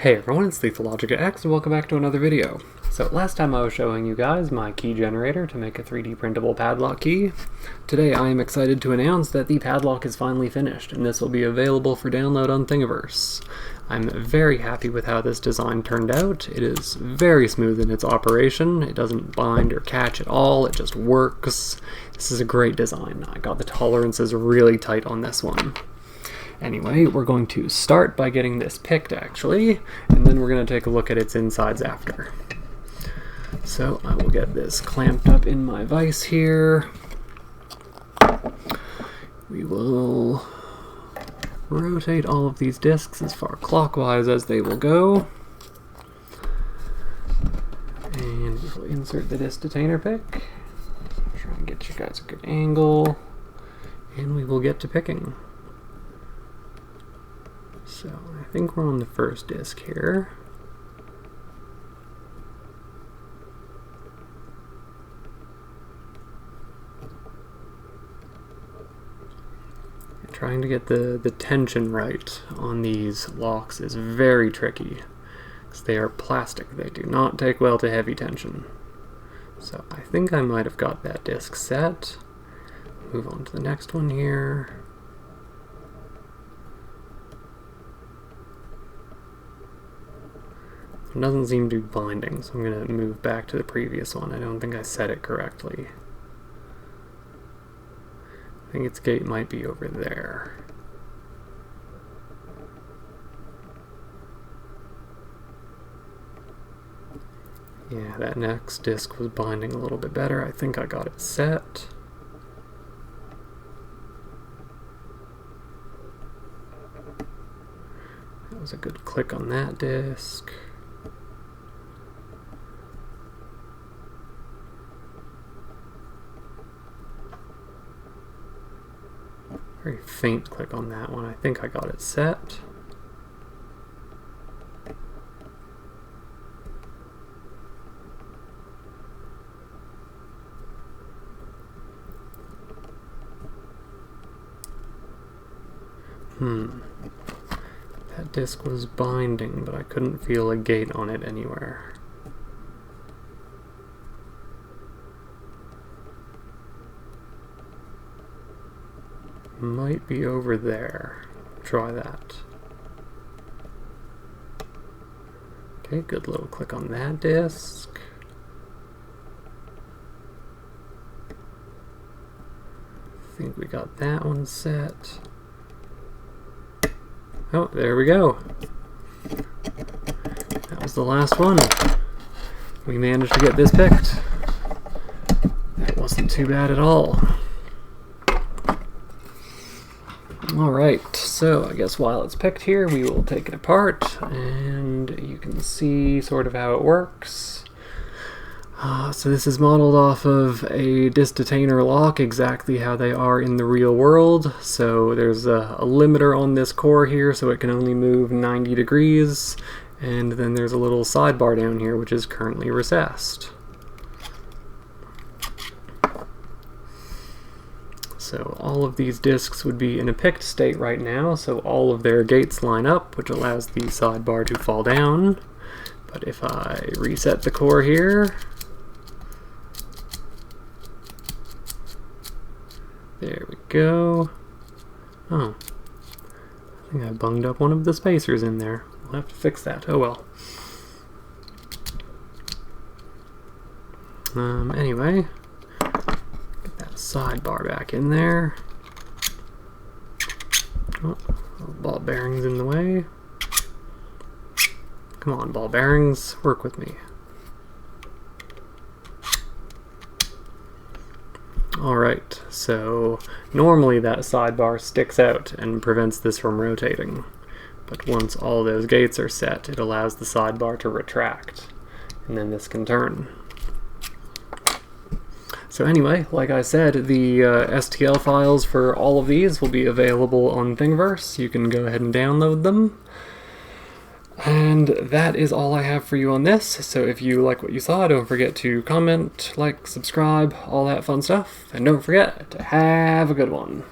Hey everyone, it's LethalLogicX and welcome back to another video. So last time I was showing you guys my key generator to make a 3D printable padlock key. Today I am excited to announce that the padlock is finally finished and this will be available for download on Thingiverse. I'm very happy with how this design turned out. It is very smooth in its operation. It doesn't bind or catch at all, it just works. This is a great design. I got the tolerances really tight on this one. Anyway, we're going to start by getting this picked actually, and then we're going to take a look at its insides after. So I will get this clamped up in my vise here. We will rotate all of these discs as far clockwise as they will go. And we'll insert the disc detainer pick. Try and get you guys a good angle. And we will get to picking. So I think we're on the first disc here. Trying to get the tension right on these locks is very tricky because they are plastic. They do not take well to heavy tension. So I think I might have got that disc set. Move on to the next one here. It doesn't seem to be binding, so I'm going to move back to the previous one. I don't think I set it correctly. I think its gate might be over there. Yeah, that next disc was binding a little bit better. I think I got it set. That was a good click on that disc. Very faint click on that one. I think I got it set. That disc was binding, but I couldn't feel a gate on it anywhere. Might be over there. Try that. Okay, good little click on that disc. I think we got that one set. Oh, there we go. That was the last one. We managed to get this picked. That wasn't too bad at all. Alright, so I guess while it's picked here, we will take it apart, and you can see sort of how it works. So this is modeled off of a disc detainer lock, exactly how they are in the real world. So there's a limiter on this core here, so it can only move 90 degrees, and then there's a little sidebar down here, which is currently recessed. So all of these discs would be in a picked state right now, so all of their gates line up, which allows the sidebar to fall down. But if I reset the core here, there we go. Oh, I think I bunged up one of the spacers in there. We'll have to fix that. Oh well. Anyway. Sidebar back in there. Oh, ball bearings in the way. Come on, ball bearings, work with me. Alright, so normally that sidebar sticks out and prevents this from rotating. But once all those gates are set, it allows the sidebar to retract. And then this can turn. So anyway, like I said, the STL files for all of these will be available on Thingiverse. You can go ahead and download them. And that is all I have for you on this. So if you like what you saw, don't forget to comment, like, subscribe, all that fun stuff. And don't forget to have a good one.